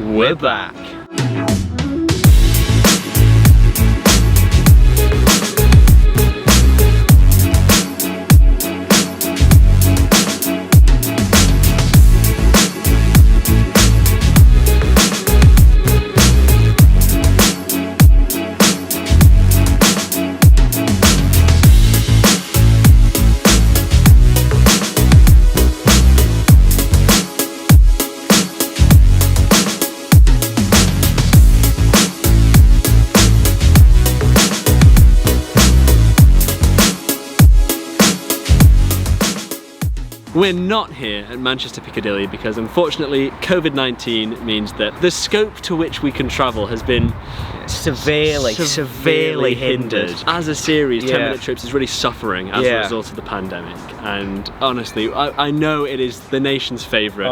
We're back. We're not here at Manchester Piccadilly because unfortunately COVID-19 means that the scope to which we can travel has been severely hindered. As a series, 10-minute trips is really suffering as a result of the pandemic, and honestly I know it is the nation's favourite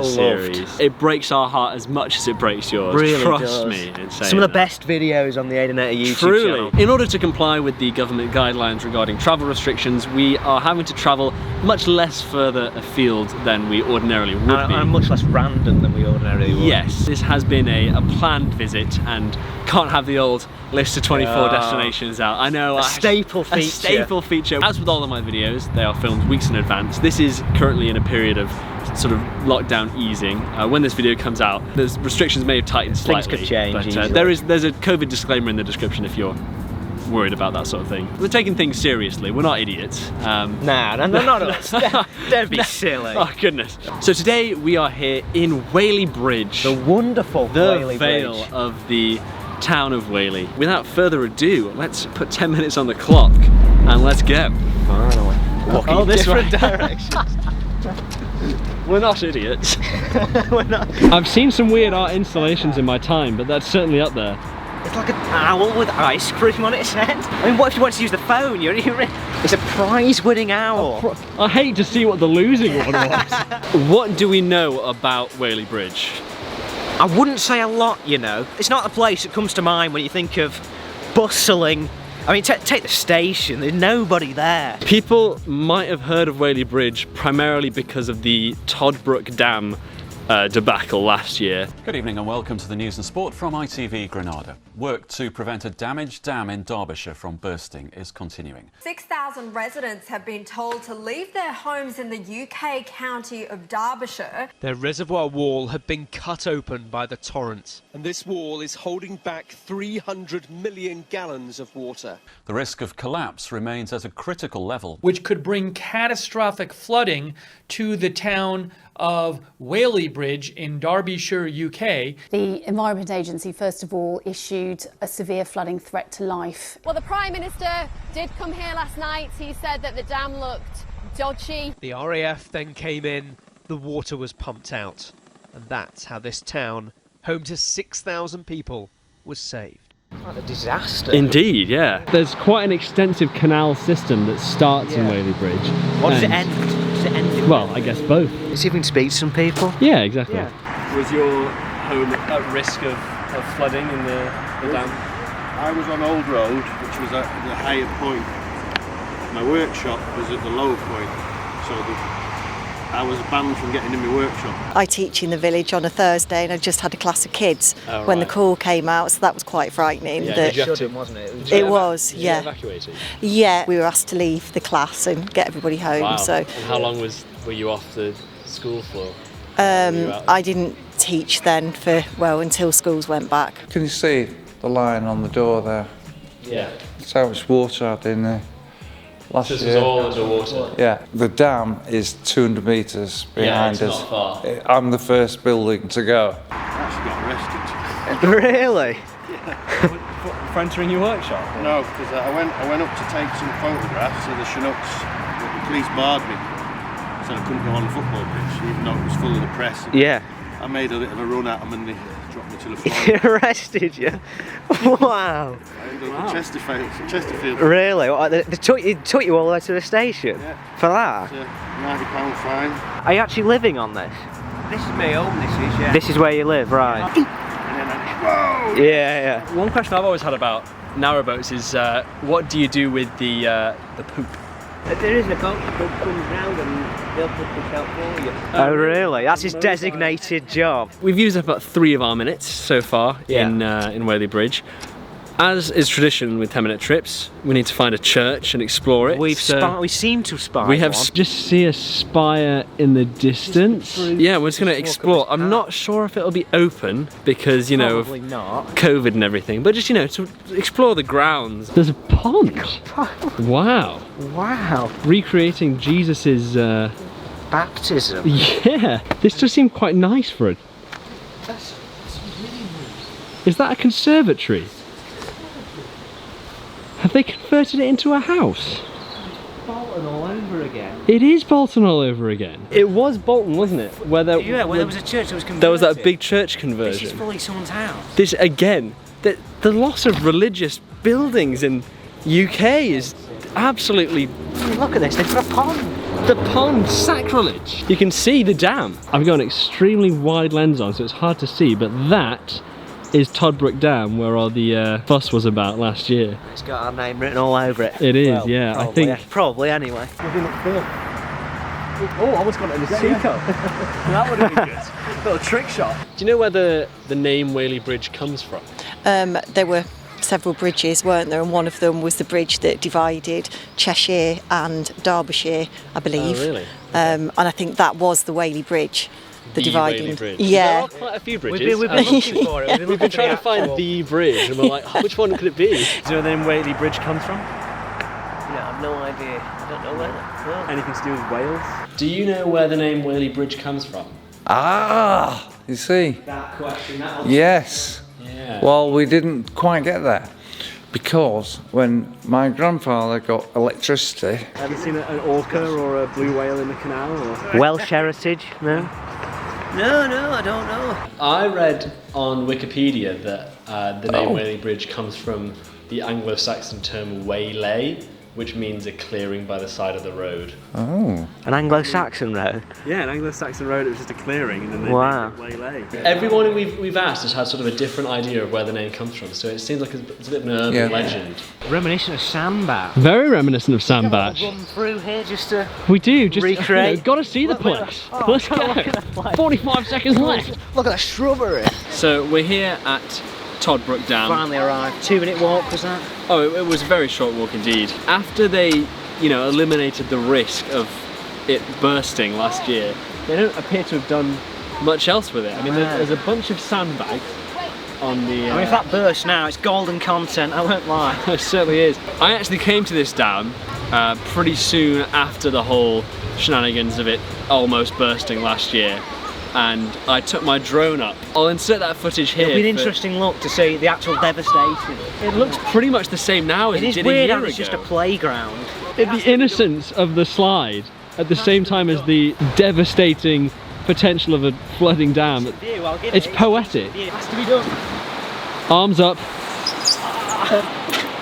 series. Loved. It breaks our heart as much as it breaks yours. Really Trust me in saying Some of the best videos on the Aidanator YouTube channel. In order to comply with the government guidelines regarding travel restrictions, we are having to travel much less further afield than we ordinarily would be. And much less random than we ordinarily would. Yes, this has been a planned visit and can't have the old list of 24 destinations out. I know. A staple feature. A staple feature. As with all of my videos, they are filmed weeks in advance. This is currently in a period of sort of lockdown easing. When this video comes out, the restrictions may have tightened slightly. Things could change. But there's a COVID disclaimer in the description if you're worried about that sort of thing. We're taking things seriously, we're not idiots. No, not us. Don't be silly. Oh goodness. So today we are here in Whaley Bridge. The wonderful Whaley Bridge. The veil of the town of Whaley. Without further ado, let's put 10 minutes on the clock and let's go. Finally. Walking different directions. We're not idiots. We're not. I've seen some weird art installations in my time, but that's certainly up there. It's like an owl with ice cream on its head. I mean, what if you want to use the phone? It's a prize-winning owl. I hate to see what the losing one was. What do we know about Whaley Bridge? I wouldn't say a lot, you know. It's not a place that comes to mind when you think of bustling. I mean, take the station, there's nobody there. People might have heard of Whaley Bridge primarily because of the Toddbrook Dam debacle last year. Good evening and welcome to the news and sport from ITV Granada. Work to prevent a damaged dam in Derbyshire from bursting is continuing. 6,000 residents have been told to leave their homes in the UK county of Derbyshire. Their reservoir wall had been cut open by the torrent. And this wall is holding back 300 million gallons of water. The risk of collapse remains at a critical level, which could bring catastrophic flooding to the town of Whaley Bridge in Derbyshire, UK. The Environment Agency, first of all, issued a severe flooding threat to life. Well, the Prime Minister did come here last night. He said that the dam looked dodgy. The RAF then came in, the water was pumped out. And that's how this town, home to 6,000 people, was saved. What a disaster. Indeed, yeah. There's quite an extensive canal system that starts in Whaley Bridge. What does it end? Well, I guess both. It's even speak to some people. Yeah, exactly. Yeah. Was your home at risk of flooding in the dam? I was on Old Road, which was at the higher point. My workshop was at the low point, so I was banned from getting in my workshop. I teach in the village on a Thursday and I just had a class of kids when the call came out, so that was quite frightening. Yeah, wasn't it? It was, yeah. Evacuated? Yeah, we were asked to leave the class and get everybody home. Wow. So. And how long were you off the school for? I didn't teach then until schools went back. Can you see the line on the door there? Yeah. That's how much water I had in there. Last this year. was all underwater? Yeah, the dam is 200 metres behind us. Not far. I'm the first building to go. I actually got arrested. Really? Yeah. For entering your workshop? No, because I went up to take some photographs of the Chinooks, but the police barred me. So I couldn't go on the football pitch, even though it was full of the press. Yeah. I made a bit of a run at them and they dropped me to the floor. They arrested you? Wow. I ended up at Chesterfield. Really? They took you all the way to the station? Yeah. For that? It's a £90 fine. Are you actually living on this? This is my home, yeah. This is where you live, right? And then whoa! Yeah. One question I've always had about narrowboats is what do you do with the poop? There is a coach that comes round and they'll put this out for you. Oh really? That's his designated job. We've used up about 3 of our minutes so far in Whaley Bridge. As is tradition with 10-minute trips, we need to find a church and explore it. We seem to spy. We have just see a spire in the distance. Yeah, we're just going to explore. I'm not sure if it'll be open because, you know, of COVID and everything, but just, you know, to explore the grounds. There's a pond. Wow. Wow. Recreating Jesus's baptism. Yeah. This does seem quite nice for it. Is that a conservatory? Have they converted it into a house? Bolton all over again. It is Bolton all over again. It was Bolton, wasn't it? Where there was a church that was converted. There was that big church conversion. This is fully someone's house. This, again, the loss of religious buildings in UK is absolutely... I mean, look at this, they've got a pond. The pond, sacrilege. You can see the dam. I've got an extremely wide lens on, so it's hard to see, but that is Toddbrook Dam, where all the fuss was about last year. It's got our name written all over it. It is, well, yeah. Probably, I think. Yeah. Probably, anyway. Oh, I almost got it in a teacup. That would have been good. Little trick shot. Do you know where the name Whaley Bridge comes from? There were several bridges, weren't there? And one of them was the bridge that divided Cheshire and Derbyshire, I believe. Oh, really? And I think that was the Whaley Bridge. The dividing. Whaley Bridge. Yeah. There are quite a few bridges. We've been looking for it. We've been trying to find the bridge, and we're like, oh, which one could it be? Do you know where the name Whaley Bridge comes from? Yeah, I've no idea. I don't know where that. No. Anything to do with Wales? Do you know where the name Whaley Bridge comes from? Ah, you see. That question. That yes. Yeah. Well, we didn't quite get there because when my grandfather got electricity. Have you seen an orca or a blue whale in the canal? Or? Welsh heritage? No. No, I don't know. I read on Wikipedia that the name Whaley Bridge comes from the Anglo-Saxon term waylay, which means a clearing by the side of the road. Oh. An Anglo-Saxon road? Yeah, an Anglo-Saxon road, it was just a clearing, and then they made it waylay. Everyone we've asked has had sort of a different idea of where the name comes from, so it seems like it's a bit of an urban legend. Reminiscent of sandbat. Very reminiscent of sandbat. Run through here just to we do, just recreate. Got to see the place. Let's go. 45 seconds left. Look at that shrubbery. So we're here at Toddbrook Dam. Finally arrived. 2-minute walk was that? Oh, it was a very short walk indeed. After they, you know, eliminated the risk of it bursting last year, they don't appear to have done much else with it. I mean, there's a bunch of sandbags on the... I mean, if that bursts now, it's golden content, I won't lie. It certainly is. I actually came to this dam pretty soon after the whole shenanigans of it almost bursting last year. And I took my drone up. I'll insert that footage here. It'll be an interesting look to see the actual devastation. It looks pretty much the same now as it did a year ago. It's just a playground. The innocence of the slide at the same time as the devastating potential of a flooding dam. It's poetic. It has to be done. Arms up.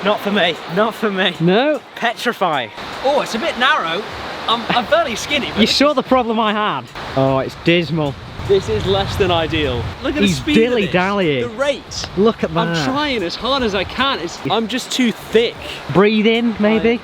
Not for me. Not for me. No. Petrify. Oh, it's a bit narrow. I'm fairly skinny. You saw the problem I had. Oh, it's dismal. This is less than ideal. Look at the speed of this. He's dilly-dallying. The rate. Look at that. I'm trying as hard as I can. I'm just too thick. Breathe in, maybe.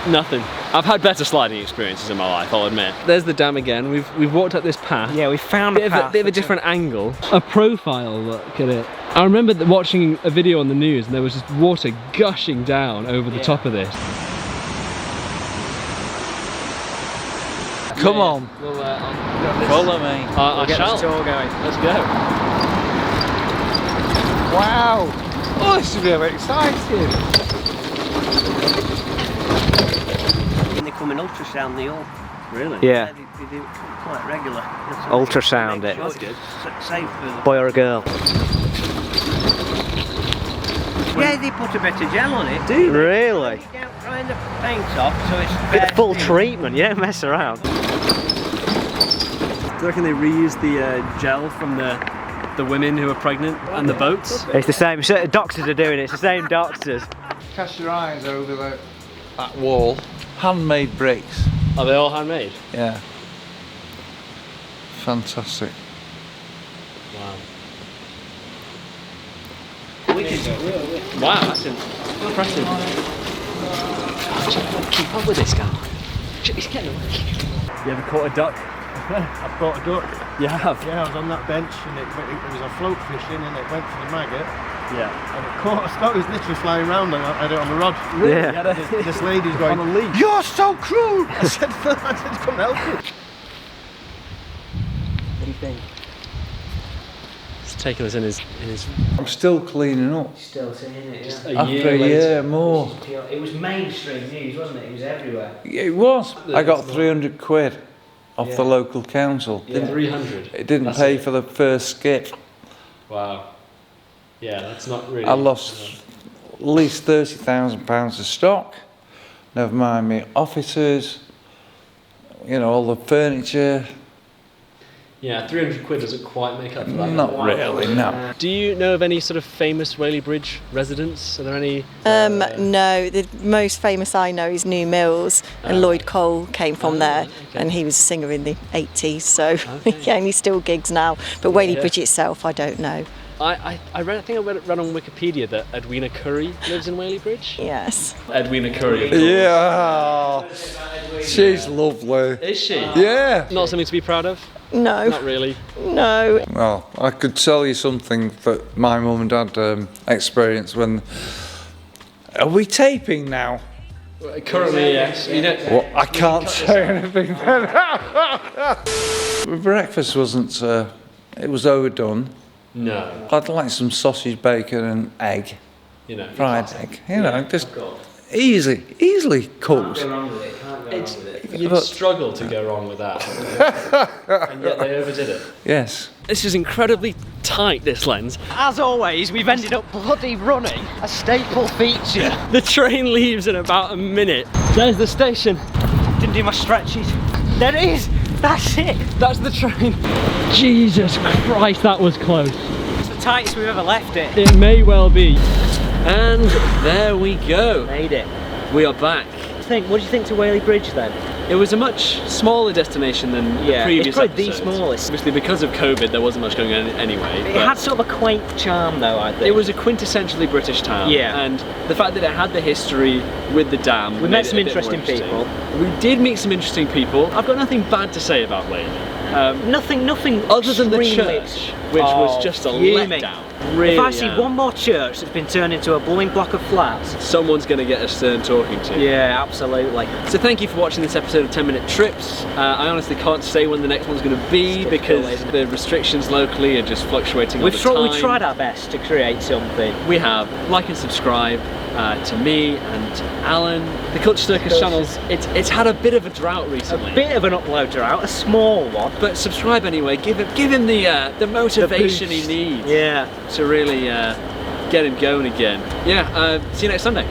Nothing. I've had better sliding experiences in my life, I'll admit. There's the dam again. We've walked up this path. Yeah, we found a path. Bit of a different angle. A profile look at it. I remember watching a video on the news and there was just water gushing down over the top of this. Come on. We'll, follow me. I shall. Tour going. Let's go. Wow. Oh, this is really exciting. When they come in ultrasound, they all. Really? Yeah. They do it quite regular. Ultrasound it. That's good. Safe for them. Boy or a girl? Yeah, they put a bit of gel on it. Do they? Really? You can't grind the paint off, so it's Get the full treatment, you don't mess around. Do you reckon they reuse the gel from the women who are pregnant and the boats? It's the same, doctors are doing it, it's the same doctors. Cast your eyes over that wall. Handmade bricks. Are they all handmade? Yeah. Fantastic. Wow. Wow, that's impressive. Keep up with this guy. He's getting away. You ever caught a duck? I've caught a duck. You have? Yeah, I was on that bench and it was a float fishing and it went for the maggot. Yeah. And it caught a stock. It was literally flying around and I had it on the rod. Really? Yeah. This lady's going, on a leash. "You're so cruel!" I said, "Come help me." What do you think? He's taking us in his... I'm still cleaning up. Still seeing it, yeah. After a year more. It was mainstream news, wasn't it? It was everywhere. It was. I got 300 quid off the local council. Yeah. 300? It didn't pay for the first skip. Wow. Yeah, that's not really... I lost at least £30,000 of stock. Never mind me offices, you know, all the furniture. Yeah, 300 quid doesn't quite make up for that. Not really, no. Do you know of any sort of famous Whaley Bridge residents? Are there any? No, the most famous I know is New Mills, and Lloyd Cole came from there, okay. and he was a singer in the 80s, so yeah, and he still gigs now. But Whaley Bridge itself, I don't know. I think I read on Wikipedia that Edwina Curry lives in Whaley Bridge. Yes. Edwina Curry, of course. Yeah, she's lovely. Is she? Yeah. Not something to be proud of? No. Not really? No. Well, I could tell you something that my mum and dad experienced when... Are we taping now? Currently, yes. You know, well, I can't say anything then. Breakfast wasn't... it was overdone. No. I'd like some sausage, bacon and egg. You know. Fried egg. You know, just easily cooked. Can't go wrong with it. Can't go wrong with it. You'd struggle to go wrong with that. And yet they overdid it. Yes. This is incredibly tight, this lens. As always, we've ended up bloody running a staple feature. The train leaves in about a minute. There's the station. Didn't do my stretches. There it is. That's it. That's the train. Jesus Christ, that was close. It's the tightest we've ever left it. It may well be. And there we go. Made it. We are back. What do you think to Whaley Bridge then? It was a much smaller destination than the previous it's probably episodes. the smallest. Obviously, because of COVID, there wasn't much going on anyway. It had sort of a quaint charm though, I think. It was a quintessentially British town. Yeah. And the fact that it had the history with the dam. We met some interesting people. We did meet some interesting people. I've got nothing bad to say about Whaley. Nothing other than the church, which was just a letdown. Really, if I see one more church that's been turned into a blooming block of flats, someone's going to get a stern talking to. Yeah, absolutely. So thank you for watching this episode of 10-Minute Trips. I honestly can't say when the next one's going to be because the restrictions locally are just fluctuating all the time. We've tried our best to create something. We have. Like and subscribe to me and Alan. The Culture Circus channels, it's had a bit of a drought recently. A bit of an upload drought, a small one. But subscribe anyway, give him the motivation he needs. Yeah. To really get him going again. Yeah, see you next Sunday.